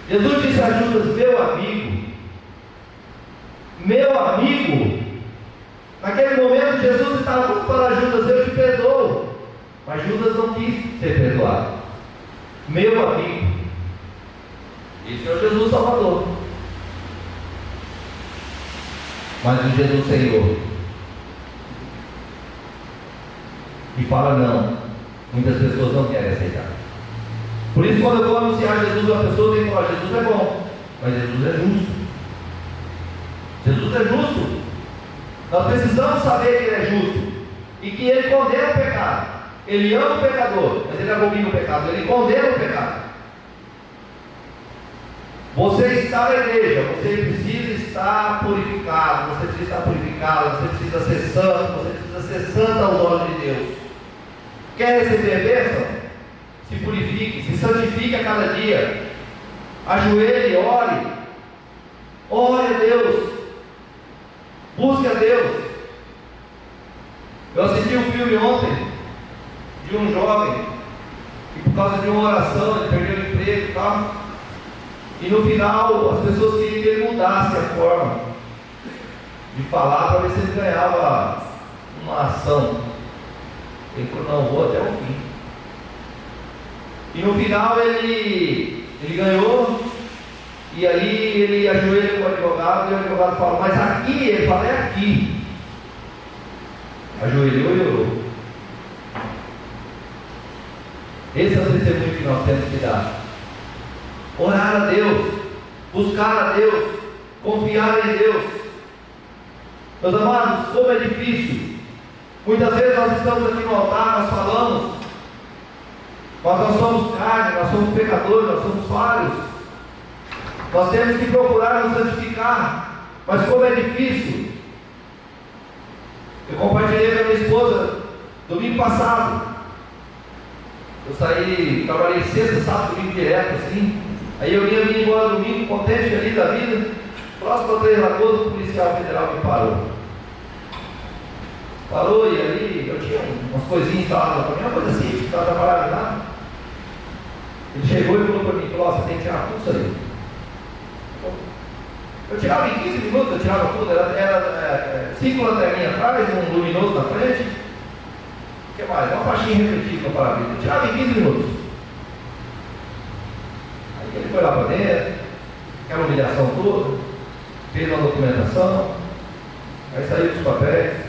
Jesus disse a Judas: meu amigo. Meu amigo. Naquele momento Jesus estava falando para Judas: eu te perdoo. Mas Judas não quis ser perdoado. Meu amigo. Esse é o Jesus Salvador. Mas o Jesus Senhor, e fala não. Muitas pessoas não querem aceitar. Por isso, quando eu vou anunciar Jesus a uma pessoa, eu tenho que falar: Jesus é bom, mas Jesus é justo. Jesus é justo. Nós precisamos saber que Ele é justo e que Ele condena o pecado. Ele ama o pecador, mas Ele abomina o pecado. Ele condena o pecado. Você está na igreja, você precisa estar purificado, você precisa estar purificado, você precisa ser santo, você precisa ser santo aos olhos de Deus. Quer receber bênção? Se purifique, se santifique a cada dia. Ajoelhe, ore. Ore a Deus. Busque a Deus. Eu assisti um filme ontem de um jovem que, por causa de uma oração, ele perdeu o emprego e tal. E no final as pessoas queriam que ele mudasse a forma de falar para ver se ele ganhava uma ação. Ele falou: não, vou até o fim. E no final ele ganhou. E aí ele ajoelha com o advogado, e o advogado fala: mas aqui, ele fala: é aqui. Ajoelhou e orou. Esse é o testemunho que nós temos que dar. Orar a Deus, buscar a Deus, confiar em Deus. Meus amados, como é difícil. Muitas vezes nós estamos aqui no altar, nós falamos, mas nós somos carne, nós somos pecadores, nós somos falhos. Nós temos que procurar nos santificar, mas como é difícil. Eu compartilhei com a minha esposa domingo passado. Eu saí, trabalhei sexta, sábado, domingo direto assim. Aí eu ia embora domingo, contente, feliz da vida. Próximo a 3 Lagoas, o policial federal me parou. Parou, e ali eu tinha umas coisinhas instaladas para mim, uma coisa assim, que estava trabalhando lá. Ele chegou e falou para mim: falou: você tem que tirar tudo isso aí. Eu tirava em 15 minutos, eu tirava tudo, era 5 lanterninhas atrás, um luminoso na frente. O que mais? Uma faixinha refletiva para a vida. Eu tirava em 15 minutos. Aí ele foi lá para dentro, aquela humilhação toda, fez uma documentação, aí saiu dos papéis.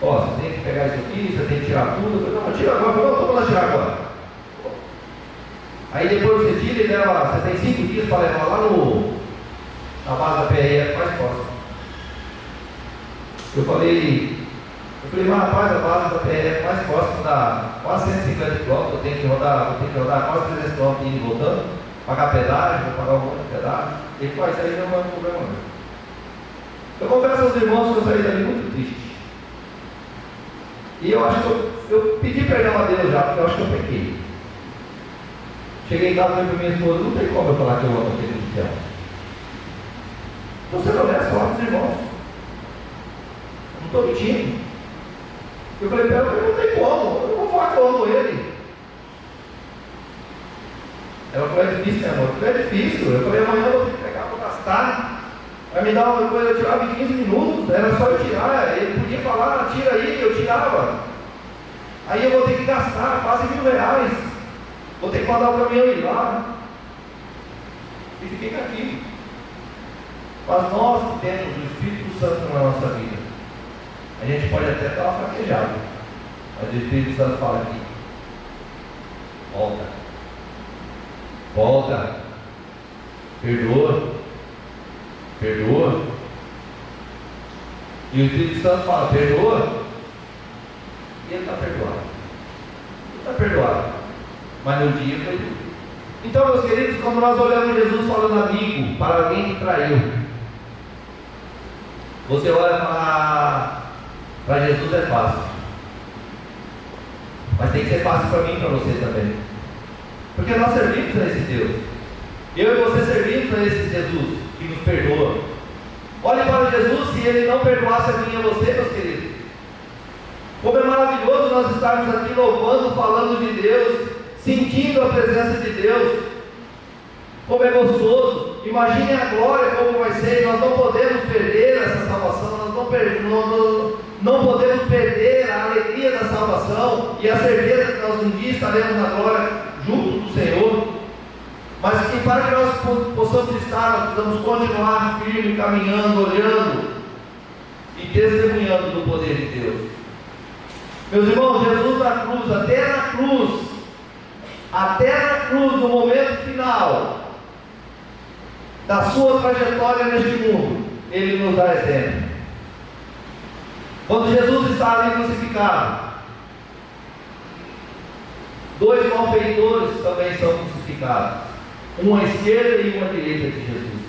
Ó, você tem que pegar isso aqui, você tem que tirar tudo. Eu falei: não, tira agora. Eu falei: vamos tirar agora. Aí depois você tira e leva, você tem 5 dias para levar lá na base da PRF mais próxima. Eu falei: mas rapaz, a base da PRF mais próxima dá quase 150 km, eu tenho que rodar quase 300 km indo e voltando, pagar pedágio, vou pagar um monte de pedágio. Ele falou: isso aí não é um problema não. Eu confesso aos irmãos que eu saí dali muito triste. E eu acho que eu pedi perdão a Deus já, porque eu acho que eu pequei. Cheguei em casa e falei para minha esposa: não tem como eu falar que eu amo aquele do céu. Você não é só dos irmãos. Não estou mentindo. Eu falei para ela: não tem como, eu não vou falar que eu amo ele. Ela falou: é difícil, meu amor. Eu falei: é difícil. Eu falei: amanhã eu vou ter que pegar para gastar. Vai me dar uma coisa, eu tirava em 15 minutos, era só eu tirar. Ele podia falar: tira aí, eu tirava. Aí eu vou ter que gastar quase R$1.000. Vou ter que mandar o caminhão ir lá. E fiquei aqui. Mas nós que temos o Espírito Santo na nossa vida, a gente pode até estar fraquejado, mas o Espírito Santo fala aqui: volta, volta, perdoa, perdoa. E o Espírito Santo fala: perdoa, e ele está perdoado. Ele está perdoado, mas no dia foi duro. Então, meus queridos, quando nós olhamos Jesus falando amigo para alguém que traiu, você olha e fala: para Jesus é fácil. Mas tem que ser fácil para mim e para você também. Porque nós servimos a esse Deus. Eu e você servimos a esse Jesus que nos perdoa. Olhe para Jesus, se Ele não perdoasse a mim e a você, meus queridos. Como é maravilhoso nós estarmos aqui louvando, falando de Deus, sentindo a presença de Deus. Como é gostoso. Imagine a glória como vai ser. Nós não podemos perder essa salvação. Nós não podemos perder a alegria da salvação e a certeza que nós um dia estaremos na glória junto do Senhor. Mas que para que nós possamos estar, nós precisamos continuar firme, caminhando, olhando e testemunhando do poder de Deus. Meus irmãos, Jesus na cruz, até na cruz, no momento final da sua trajetória neste mundo, Ele nos dá exemplo. Quando Jesus está ali crucificado, dois malfeitores também são crucificados, um à esquerda e um à direita de Jesus.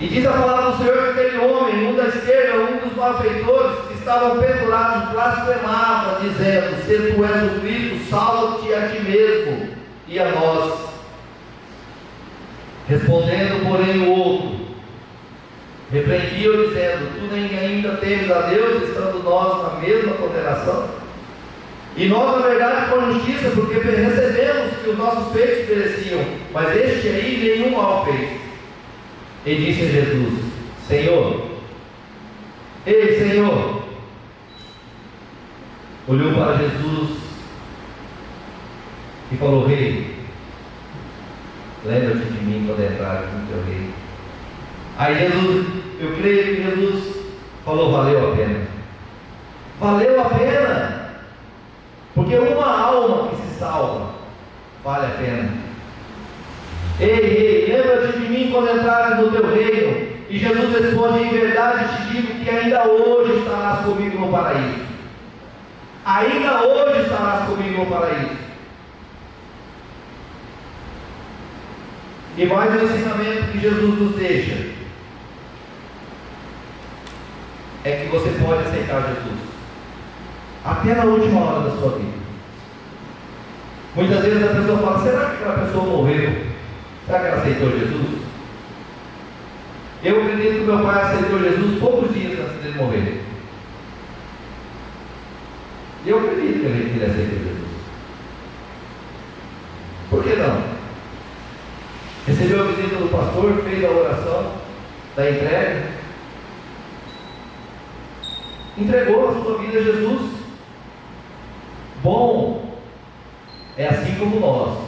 E diz a palavra do Senhor que aquele homem, um da esquerda, um dos malfeitores, que estavam pendurados, blasfemava, dizendo: se tu és o Cristo, salva-te a ti mesmo e a nós. Respondendo, porém, o outro repreendia-o, dizendo: tu nem ainda temes a Deus, estando nós na mesma condenação? E nós, na verdade, por justiça, porque recebemos que os nossos feitos pereciam, mas este aí nenhum mal fez. E disse a Jesus: Senhor, ei Senhor, olhou para Jesus e falou: Rei, lembra-te de mim quando entrares no teu reino. Aí Jesus, eu creio que Jesus falou: valeu a pena. Valeu a pena. Porque uma alma que se salva vale a pena. Ei, lembra-te de mim quando entrares no teu reino. E Jesus responde: em verdade te digo que ainda hoje estarás comigo no paraíso. Ainda hoje estarás comigo no paraíso. E mais um ensinamento que Jesus nos deixa é que você pode aceitar Jesus até na última hora da sua vida. Muitas vezes a pessoa fala: será que aquela pessoa morreu? Será que ela aceitou Jesus? Eu acredito que meu pai aceitou Jesus poucos dias antes dele morrer. E eu acredito que ele aceitou Jesus. Por que não? Recebeu a visita do pastor, fez a oração da entrega, entregou a sua vida a Jesus. Bom é assim como nós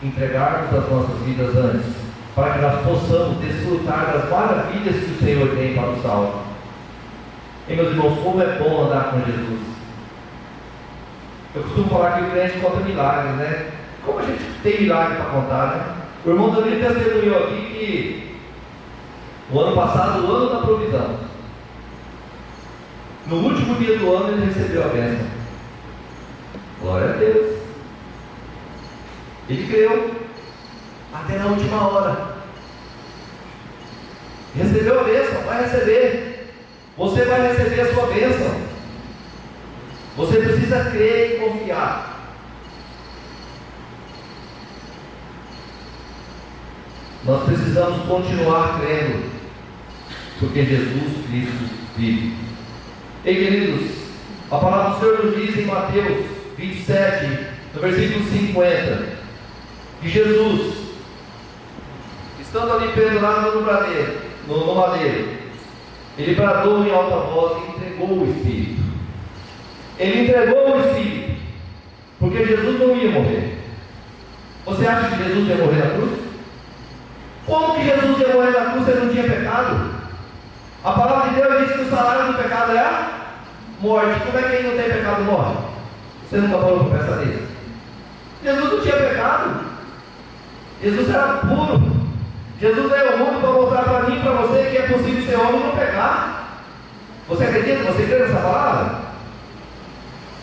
entregarmos as nossas vidas antes, para que nós possamos desfrutar das maravilhas que o Senhor tem para o salvo. E meus irmãos, como é bom andar com Jesus. Eu costumo falar que o crente conta milagres, né? Como a gente tem milagre para contar, né? O irmão Danilo testemunhou aqui que o ano passado, o ano da provisão, no último dia do ano ele recebeu a bênção. Glória a Deus. Ele creu até na última hora. Recebeu a bênção, vai receber. Você vai receber a sua bênção. Você precisa crer e confiar. Nós precisamos continuar crendo, porque Jesus Cristo vive. Ei, queridos, a palavra do Senhor nos diz em Mateus 27, no versículo 50, que Jesus, estando ali pendurado no madeiro, ele bradou em alta voz e entregou o Espírito. Ele entregou o Espírito, porque Jesus não ia morrer. Você acha que Jesus ia morrer na cruz? Como que Jesus ia morrer na cruz se ele não tinha pecado? A palavra de Deus diz que o salário do pecado é a morte. Como é que quem não tem pecado morre? Você nunca parou para pensar nisso? Jesus não tinha pecado. Jesus era puro. Jesus veio ao mundo para mostrar para mim e para você que é possível ser homem e não pecar. Você acredita? Você crê nessa palavra?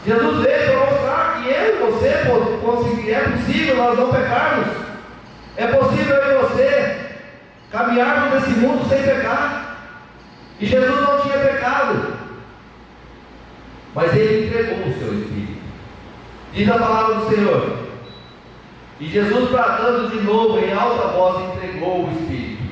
Jesus veio para mostrar que eu e você é possível nós não pecarmos. É possível eu e você caminharmos nesse mundo sem pecar. E Jesus não tinha pecado, mas Ele entregou o seu Espírito. Diz a palavra do Senhor: e Jesus, bradando de novo em alta voz, entregou o Espírito.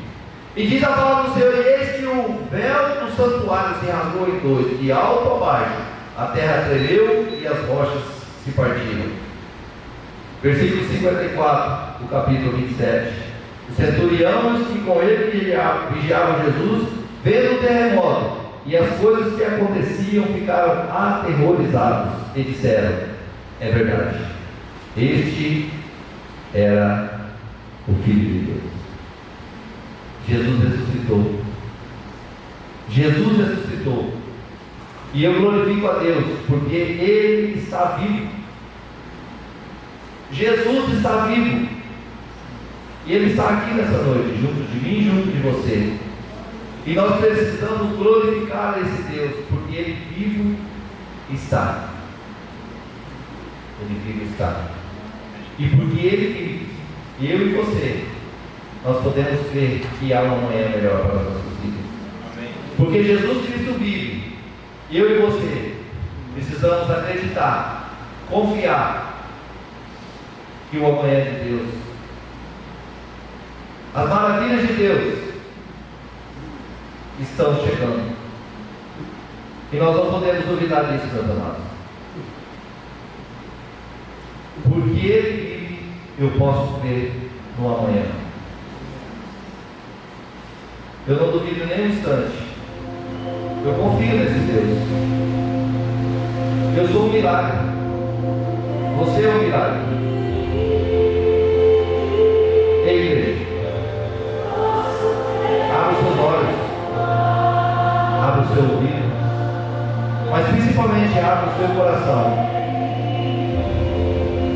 E diz a palavra do Senhor: e eis que o véu do santuário se rasgou em dois, de alto a baixo, a terra tremeu e as rochas se partiram. Versículo 54 do capítulo 27. Os centuriões que com ele vigiavam Jesus, vendo o terremoto e as coisas que aconteciam, ficaram aterrorizados e disseram: é verdade, este era o Filho de Deus. Jesus ressuscitou. Jesus ressuscitou. E eu glorifico a Deus, porque Ele está vivo. Jesus está vivo. E Ele está aqui nessa noite, junto de mim, junto de você. E nós precisamos glorificar esse Deus, porque Ele vivo está. Ele vivo está. E porque Ele vive, eu e você, nós podemos crer que há uma manhã melhor para as nossas vidas. Amém. Porque Jesus Cristo vive. Eu e você precisamos acreditar, confiar que o amanhã é de Deus. As maravilhas de Deus estão chegando. E nós não podemos duvidar disso, meus amados. Porque Ele vive, eu posso crer no amanhã. Eu não duvido nem um instante. Eu confio nesse Deus. Eu sou um milagre. Você é um milagre. Ei, igreja, abra os seus olhos, abra o seu ouvido, mas principalmente abra o seu coração.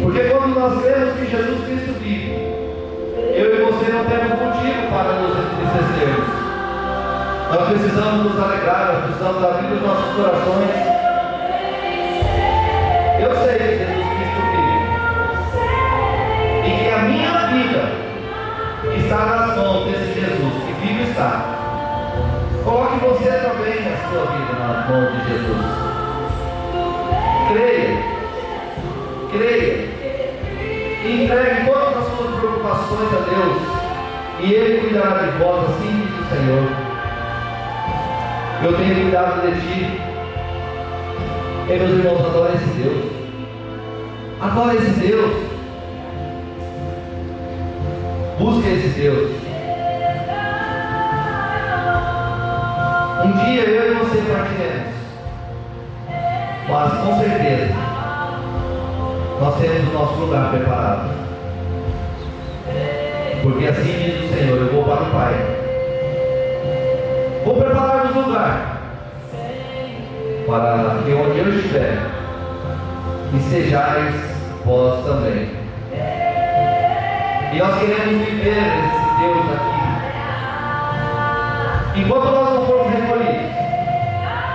Porque quando nós cremos que Jesus Cristo vive, eu e você não temos motivo para nos entristecermos. Nós precisamos nos alegrar, nós precisamos abrir os nossos corações. Eu sei que Jesus Cristo vive, e que a minha vida está nas mãos desse Jesus, que vive está. Coloque você também a sua vida nas mãos de Jesus. Creia, e entregue todas as suas preocupações a Deus, e Ele cuidará de vós, assim diz o Senhor. Eu tenho cuidado de ti. E meus irmãos, adora esse Deus. Adora esse Deus. Busque esse Deus. Um dia eu e você partiremos, mas com certeza nós temos o nosso lugar preparado. Porque assim diz o Senhor: eu vou para o Pai. Vou preparar-vos lugar, para que onde eu estiver, e sejais vós também. E nós queremos viver esse Deus aqui. Enquanto nós não formos recolhidos,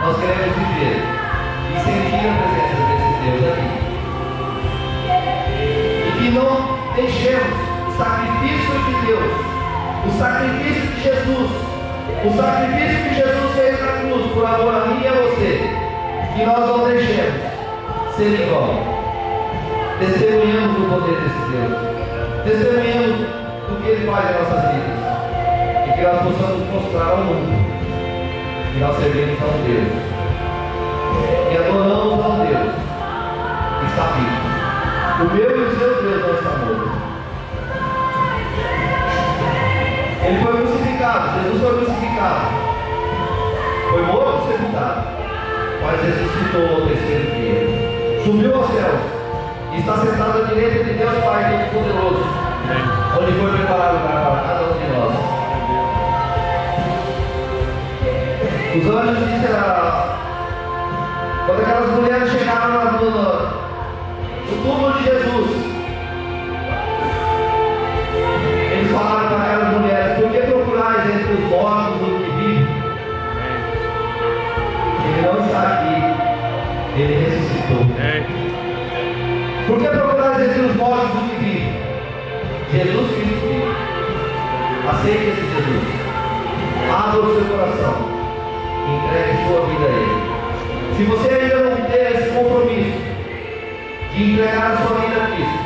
nós queremos viver e sentir a presença desse Deus aqui. E que não deixemos o sacrifício de Deus, o sacrifício de Jesus, o sacrifício que Jesus fez na cruz por amor a mim e a você, que nós não deixemos ser em vão. Testemunhamos o poder desse Deus, testemunhamos do que Ele faz em nossas vidas, e que nós possamos mostrar ao mundo que nós servimos a um Deus, que adoramos a um Deus que está vivo. O meu e o seu Deus não está morto. Ele foi crucificado, Jesus foi crucificado, foi morto, sepultado, mas ressuscitou ao terceiro dia, subiu aos céus, e está sentado à direita de Deus Pai Todo-Poderoso, onde foi preparado lugar para cada um de nós. Os anjos disseram, quando aquelas mulheres chegaram no túmulo de Jesus, eles falaram para aquelas mulheres: por que procurais entre os mortos o que vive? Ele não está aqui, Ele ressuscitou. Por que procurais entre os mortos o que vive? Jesus Cristo vive. Aceite esse Jesus. Abra o seu coração. Entregue sua vida a Ele. Se você ainda não tem esse compromisso de entregar a sua vida a Cristo.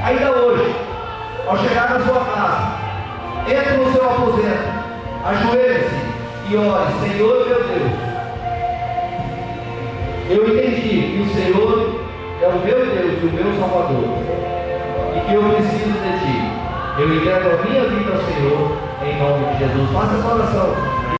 Ainda hoje, ao chegar na sua casa, entre no seu aposento, ajoelhe-se e ore: Senhor meu Deus, eu entendi que o Senhor é o meu Deus e o meu Salvador, e que eu preciso de Ti. Eu entrego a minha vida ao Senhor, em nome de Jesus. Faça essa oração.